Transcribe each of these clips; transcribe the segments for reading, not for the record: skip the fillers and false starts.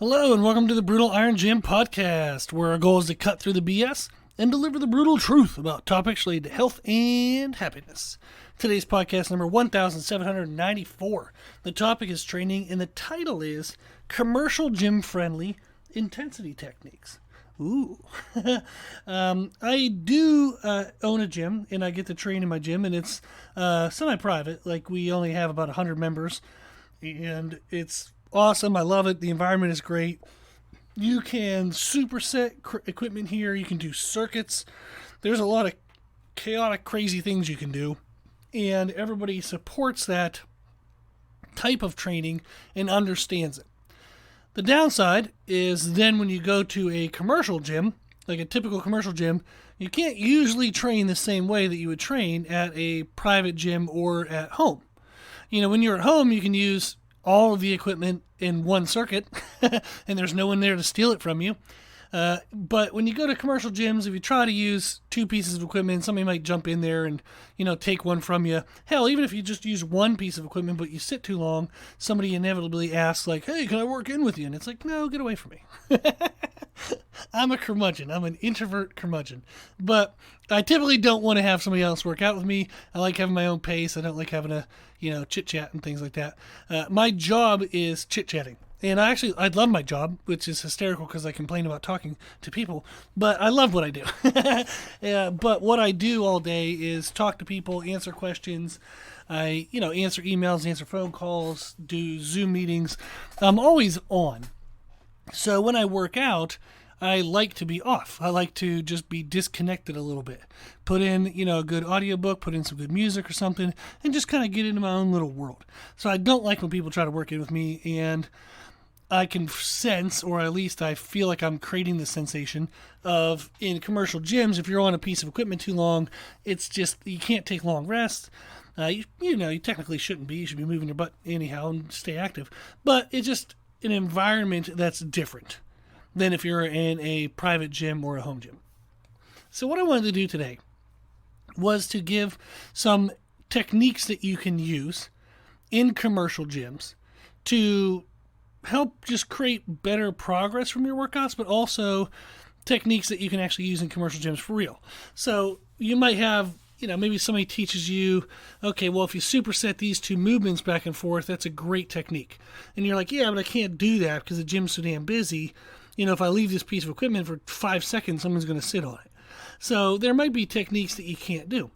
Hello, and welcome to the Brutal Iron Gym podcast, where our goal is to cut through the BS and deliver the brutal truth about topics related to health and happiness. Today's podcast number 1794. The topic is training, and the title is Commercial Gym Friendly Intensity Techniques. Ooh. I do own a gym, and I get to train in my gym, and it's semi-private. Like, we only have about 100 members, and it's awesome. I love it. The environment is great. You can superset equipment here. You can do circuits. There's a lot of chaotic, crazy things you can do, and everybody supports that type of training and understands it. The downside is then when you go to a commercial gym, like a typical commercial gym, you can't usually train the same way that you would train at a private gym or at home. You know, when you're at home, you can use all of the equipment in one circuit, and there's no one there to steal it from you. But when you go to commercial gyms, if you try to use two pieces of equipment, somebody might jump in there and, take one from you. Hell, even if you just use one piece of equipment, but you sit too long, somebody inevitably asks, like, hey, can I work in with you? And it's like, no, get away from me. I'm a curmudgeon. I'm an introvert curmudgeon. But I typically don't want to have somebody else work out with me. I like having my own pace. I don't like having to, chit-chat and things like that. My job is chit-chatting. And I love my job, which is hysterical because I complain about talking to people, but I love what I do. But what I do all day is talk to people, answer questions. I, answer emails, answer phone calls, do Zoom meetings. I'm always on. So when I work out, I like to be off. I like to just be disconnected a little bit. Put in, a good audiobook, put in some good music or something, and just kind of get into my own little world. So I don't like when people try to work in with me, and I can sense, or at least I feel like I'm creating the sensation of, in commercial gyms, if you're on a piece of equipment too long, it's just, you can't take long rests. You technically shouldn't be. You should be moving your butt anyhow and stay active. But it's just an environment that's different than if you're in a private gym or a home gym. So what I wanted to do today was to give some techniques that you can use in commercial gyms to help just create better progress from your workouts, but also techniques that you can actually use in commercial gyms for real. So you might have, maybe somebody teaches you, okay, well, if you superset these two movements back and forth, that's a great technique. And you're like, yeah, but I can't do that because the gym's so damn busy. If I leave this piece of equipment for 5 seconds, someone's going to sit on it. So there might be techniques that you can't do.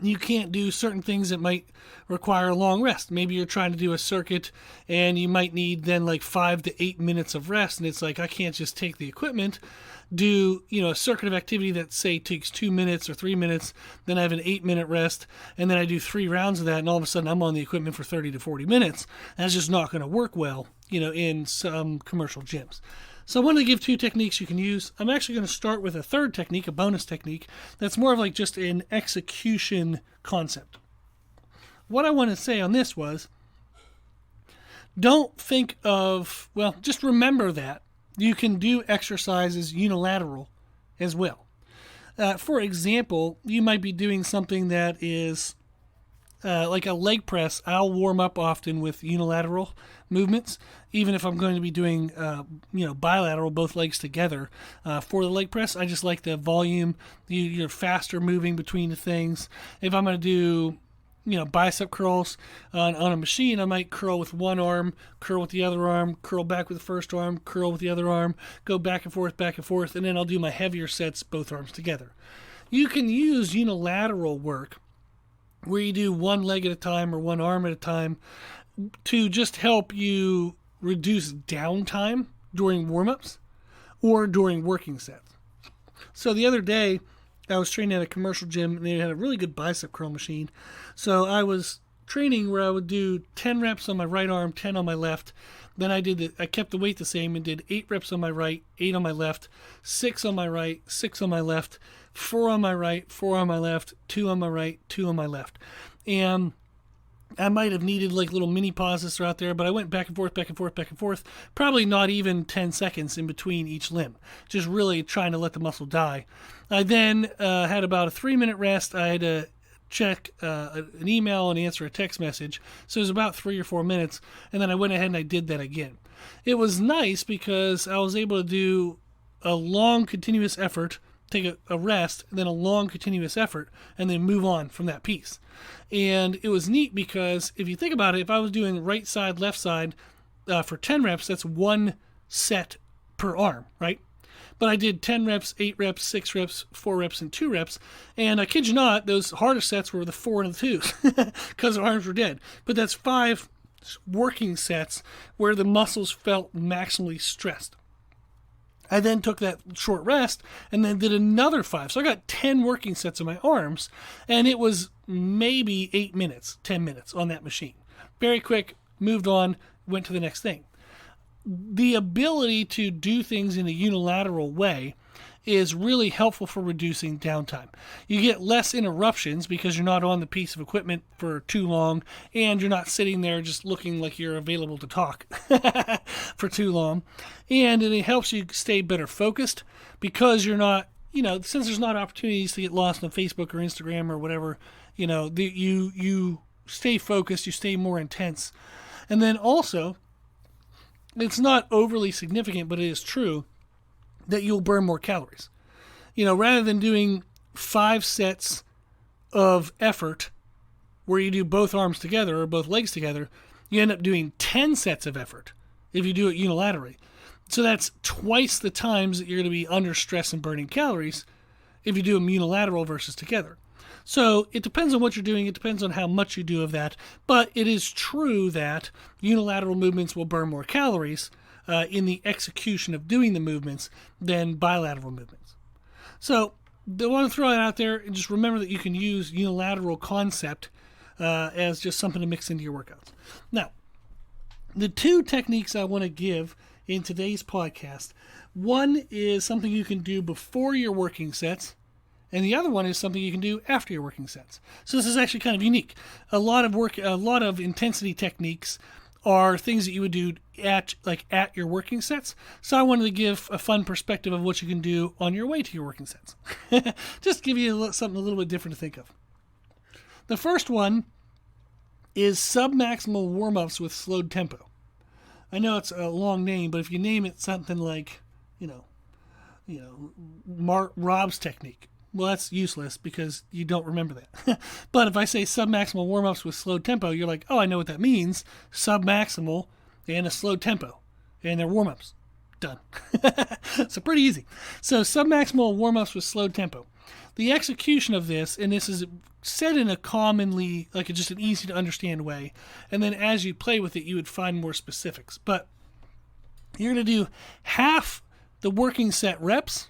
You can't do certain things that might require a long rest. Maybe you're trying to do a circuit and you might need then like 5 to 8 minutes of rest. And it's like, I can't just take the equipment, do, a circuit of activity that say takes 2 minutes or 3 minutes. Then I have an 8-minute rest. And then I do 3 rounds of that. And all of a sudden I'm on the equipment for 30 to 40 minutes. That's just not going to work well, in some commercial gyms. So I wanted to give 2 techniques you can use. I'm actually going to start with a third technique, a bonus technique, that's more of like just an execution concept. What I want to say on this was, don't think of, just remember that you can do exercises unilateral as well. For example, you might be doing something that is like a leg press. I'll warm up often with unilateral movements, even if I'm going to be doing, bilateral, both legs together. For the leg press, I just like the volume, you're faster moving between the things. If I'm going to do, bicep curls on a machine, I might curl with one arm, curl with the other arm, curl back with the first arm, curl with the other arm, go back and forth, and then I'll do my heavier sets, both arms together. You can use unilateral work where you do one leg at a time or one arm at a time to just help you reduce downtime during warm-ups or during working sets. So the other day, I was training at a commercial gym, and they had a really good bicep curl machine. So I was training where I would do 10 reps on my right arm, 10 on my left. Then I kept the weight the same and did 8 reps on my right, 8 on my left, 6 on my right, 6 on my left, 4 on my right, 4 on my left, 2 on my right, 2 on my left. And I might have needed like little mini pauses throughout there, but I went back and forth, probably not even 10 seconds in between each limb, just really trying to let the muscle die. I then had about a 3-minute rest. I had to check an email and answer a text message. So it was about 3 or 4 minutes, and then I went ahead and I did that again. It was nice because I was able to do a long continuous effort, take a rest, then a long continuous effort, and then move on from that piece. And it was neat because if you think about it, if I was doing right side, left side for 10 reps, that's one set per arm, right? But I did 10 reps, 8 reps, 6 reps, 4 reps, and 2 reps. And I kid you not, those hardest sets were the 4 and the 2s because the arms were dead. But that's 5 working sets where the muscles felt maximally stressed. I then took that short rest and then did another 5. So I got 10 working sets of my arms, and it was maybe 8 minutes, 10 minutes on that machine. Very quick, moved on, went to the next thing. The ability to do things in a unilateral way is really helpful for reducing downtime. You get less interruptions because you're not on the piece of equipment for too long, and you're not sitting there just looking like you're available to talk for too long. And it helps you stay better focused because you're not, since there's not opportunities to get lost on Facebook or Instagram or whatever, you stay focused, you stay more intense. And then also, it's not overly significant, but it is true that you'll burn more calories. Rather than doing 5 sets of effort where you do both arms together or both legs together, you end up doing 10 sets of effort if you do it unilaterally. So that's twice the times that you're going to be under stress and burning calories if you do them unilateral versus together. So it depends on what you're doing. It depends on how much you do of that. But it is true that unilateral movements will burn more calories in the execution of doing the movements than bilateral movements. So I want to throw that out there and just remember that you can use unilateral concept as just something to mix into your workouts. Now, the 2 techniques I want to give in today's podcast, one is something you can do before your working sets, and the other one is something you can do after your working sets. So this is actually kind of unique. A lot of intensity techniques are things that you would do at your working sets. So I wanted to give a fun perspective of what you can do on your way to your working sets. Just give you something a little bit different to think of. The first one is submaximal warm-ups with slowed tempo. I know it's a long name, but if you name it something like, Rob's technique, well, that's useless because you don't remember that. But if I say submaximal warm-ups with slowed tempo, you're like, oh, I know what that means. Submaximal and a slowed tempo. And they're warm-ups. Done. So pretty easy. So submaximal warm-ups with slowed tempo. The execution of this, and this is said in a commonly, just an easy to understand way, and then as you play with it, you would find more specifics. But you're going to do half the working set reps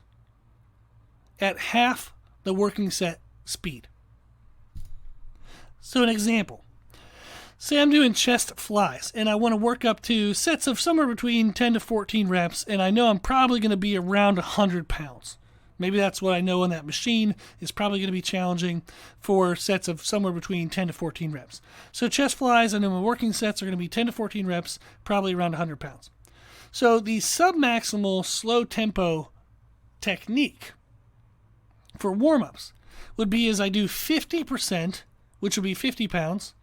at half the working set speed. So an example. Say I'm doing chest flies and I want to work up to sets of somewhere between 10 to 14 reps, and I know I'm probably going to be around 100 pounds. Maybe that's what I know on that machine is probably going to be challenging for sets of somewhere between 10 to 14 reps. So chest flies, I know my working sets are going to be 10 to 14 reps, probably around 100 pounds. So the submaximal slow tempo technique for warm-ups would be as I do 50%, which would be 50 pounds.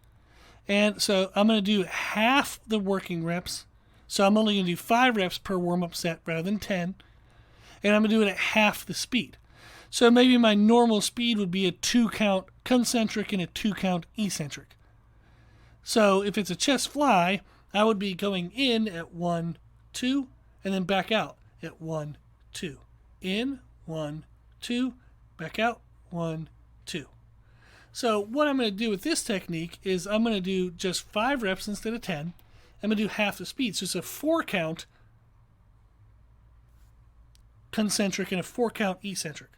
And so I'm going to do half the working reps. So I'm only going to do 5 reps per warm-up set rather than 10. And I'm going to do it at half the speed. So maybe my normal speed would be a 2-count concentric and a 2-count eccentric. So if it's a chest fly, I would be going in at 1, 2, and then back out at 1, 2. In, 1, 2, back out, 1, 2. So what I'm going to do with this technique is I'm going to do just 5 reps instead of 10. I'm going to do half the speed. So it's a 4-count concentric and a 4-count eccentric.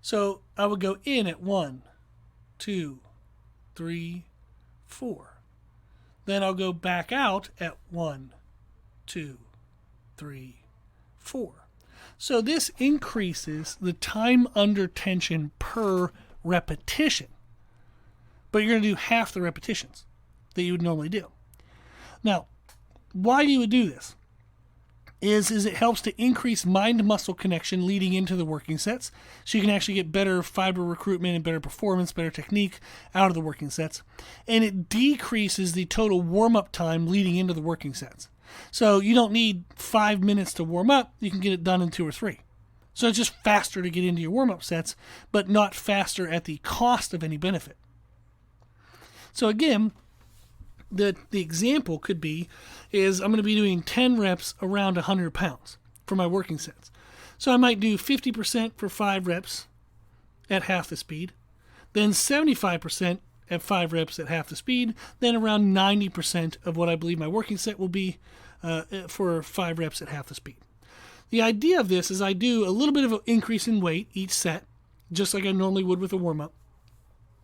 So I would go in at 1, 2, 3, 4. Then I'll go back out at 1, 2, 3, 4. So this increases the time under tension per repetition. But you're going to do half the repetitions that you would normally do. Now, why you would do this is it helps to increase mind-muscle connection leading into the working sets. So you can actually get better fiber recruitment and better performance, better technique out of the working sets. And it decreases the total warm-up time leading into the working sets. So you don't need 5 minutes to warm up. You can get it done in 2 or 3. So it's just faster to get into your warm-up sets, but not faster at the cost of any benefit. So again, the example could be is I'm going to be doing 10 reps around 100 pounds for my working sets. So I might do 50% for 5 reps at half the speed, then 75% at 5 reps at half the speed, then around 90% of what I believe my working set will be for 5 reps at half the speed. The idea of this is I do a little bit of an increase in weight each set, just like I normally would with a warm-up,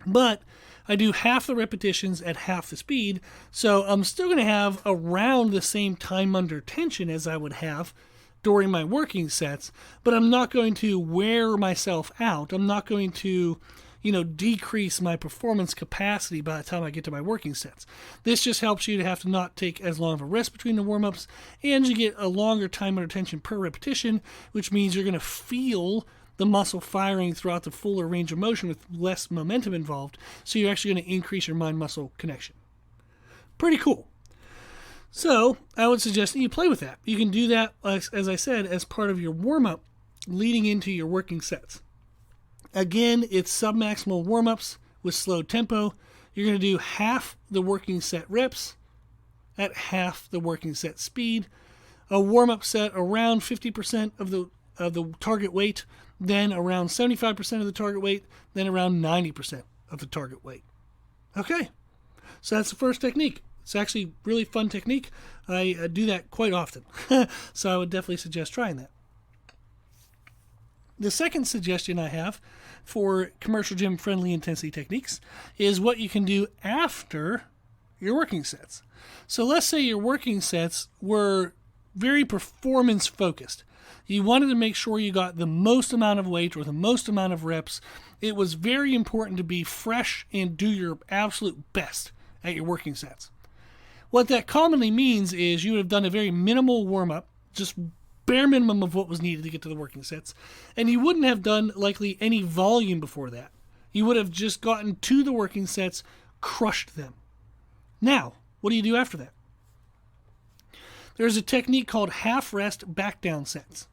but I do half the repetitions at half the speed, so I'm still going to have around the same time under tension as I would have during my working sets, but I'm not going to wear myself out. I'm not going to, decrease my performance capacity by the time I get to my working sets. This just helps you to have to not take as long of a rest between the warm-ups, and you get a longer time under tension per repetition, which means you're going to feel the muscle firing throughout the fuller range of motion with less momentum involved, so you're actually going to increase your mind-muscle connection. Pretty cool. So I would suggest that you play with that. You can do that, as I said, as part of your warm-up leading into your working sets. Again, it's submaximal warm-ups with slow tempo. You're going to do half the working set reps at half the working set speed. A warm-up set around 50% of the target weight, then around 75% of the target weight, then around 90% of the target weight. Okay, so that's the first technique. It's actually a really fun technique. I do that quite often, so I would definitely suggest trying that. The second suggestion I have for commercial gym friendly intensity techniques is what you can do after your working sets. So let's say your working sets were very performance focused. You wanted to make sure you got the most amount of weight or the most amount of reps. It was very important to be fresh and do your absolute best at your working sets. What that commonly means is you would have done a very minimal warm-up, just bare minimum of what was needed to get to the working sets, and you wouldn't have done likely any volume before that. You would have just gotten to the working sets, crushed them. Now, what do you do after that? There's a technique called half rest back down sets.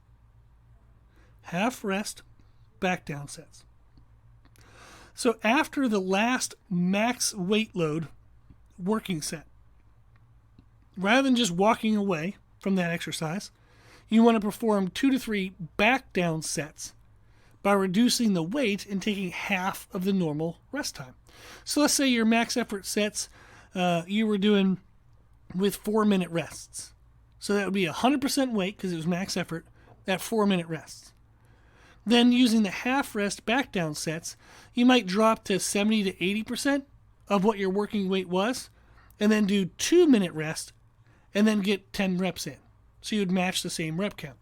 Half rest back down sets. So after the last max weight load working set, rather than just walking away from that exercise, you want to perform 2 to 3 back down sets by reducing the weight and taking half of the normal rest time. So let's say your max effort sets you were doing with 4-minute rests. So that would be 100% weight because it was max effort at 4-minute rests. Then using the half rest back down sets, you might drop to 70 to 80% of what your working weight was, and then do 2-minute rest, and then get 10 reps in. So you would match the same rep count.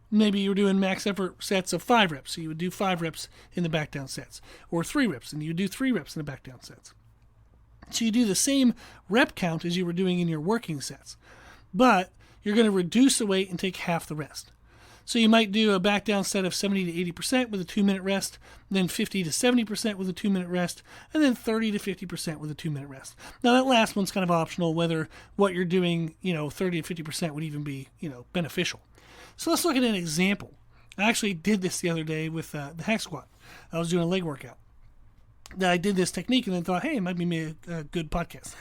Maybe you were doing max effort sets of 5 reps, so you would do 5 reps in the back down sets, or 3 reps, and you would do 3 reps in the back down sets. So you do the same rep count as you were doing in your working sets, but you're going to reduce the weight and take half the rest. So you might do a back down set of 70 to 80% with a 2-minute rest, then 50 to 70% with a 2-minute rest, and then 30 to 50% with a 2-minute rest. Now that last one's kind of optional, whether what you're doing, 30 to 50% would even be, beneficial. So let's look at an example. I actually did this the other day with the hack squat. I was doing a leg workout. I did this technique and then thought, hey, it might be a good podcast.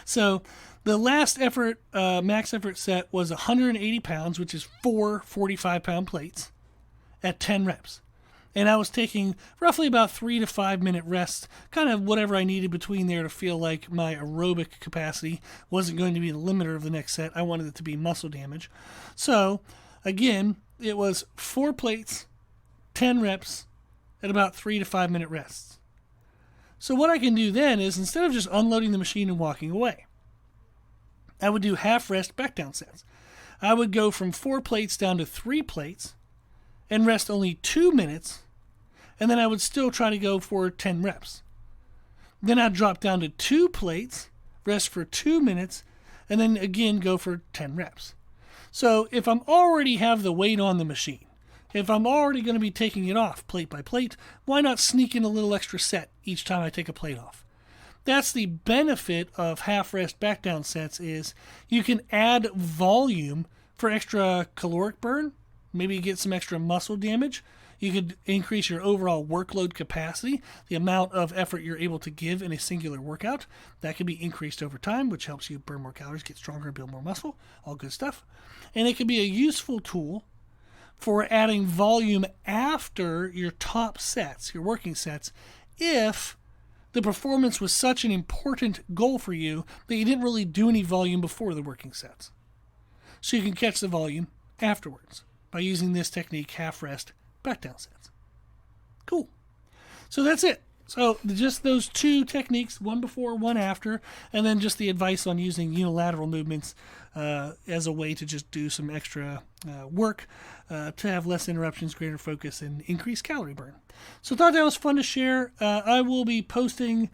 So the last effort, max effort set was 180 pounds, which is 4 45-pound plates at 10 reps. And I was taking roughly about 3 to 5 minute rests, kind of whatever I needed between there to feel like my aerobic capacity wasn't going to be the limiter of the next set. I wanted it to be muscle damage. So again, it was 4 plates, 10 reps at about 3 to 5 minute rests. So what I can do then is, instead of just unloading the machine and walking away, I would do half rest back down sets. I would go from 4 plates down to 3 plates and rest only 2 minutes, and then I would still try to go for 10 reps. Then I'd drop down to 2 plates, rest for 2 minutes, and then again go for 10 reps. So if I'm already have the weight on the machine, if I'm already going to be taking it off plate by plate, why not sneak in a little extra set each time I take a plate off? That's the benefit of half rest back down sets, is you can add volume for extra caloric burn, maybe get some extra muscle damage. You could increase your overall workload capacity, the amount of effort you're able to give in a singular workout. That can be increased over time, which helps you burn more calories, get stronger, and build more muscle. All good stuff. And it can be a useful tool for adding volume after your top sets, your working sets, if the performance was such an important goal for you that you didn't really do any volume before the working sets. So you can catch the volume afterwards by using this technique, half rest, back down sets. Cool. So that's it. So just those two techniques, one before, one after, and then just the advice on using unilateral movements as a way to just do some extra work to have less interruptions, greater focus, and increased calorie burn. So I thought that was fun to share. I will be posting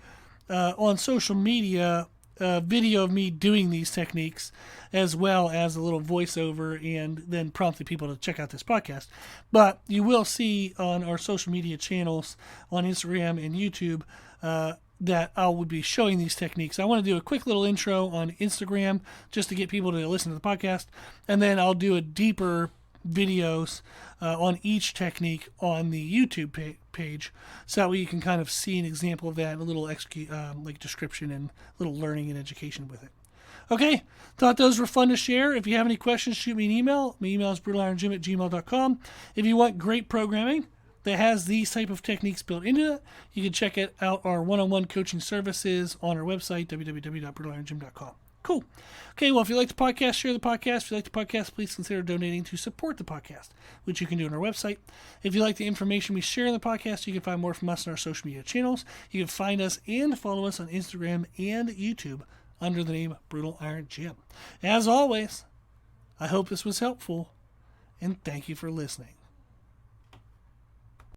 on social media a video of me doing these techniques, as well as a little voiceover, and then prompting people to check out this podcast. But you will see on our social media channels on Instagram and YouTube that I would be showing these techniques. I want to do a quick little intro on Instagram just to get people to listen to the podcast, and then I'll do a deeper videos on each technique on the YouTube page, so that way you can kind of see an example of that, a little like description and little learning and education with it. Okay, thought those were fun to share. If you have any questions, shoot me an email. My email is brutalirongym@gmail.com. If you want great programming that has these type of techniques built into it, you can check out our one-on-one coaching services on our website, www.brutalirongym.com. Cool. Okay, well, if you like the podcast, share the podcast. If you like the podcast, please consider donating to support the podcast, which you can do on our website. If you like the information we share in the podcast, you can find more from us on our social media channels. You can find us and follow us on Instagram and YouTube under the name Brutal Iron Gym. As always, I hope this was helpful, and thank you for listening.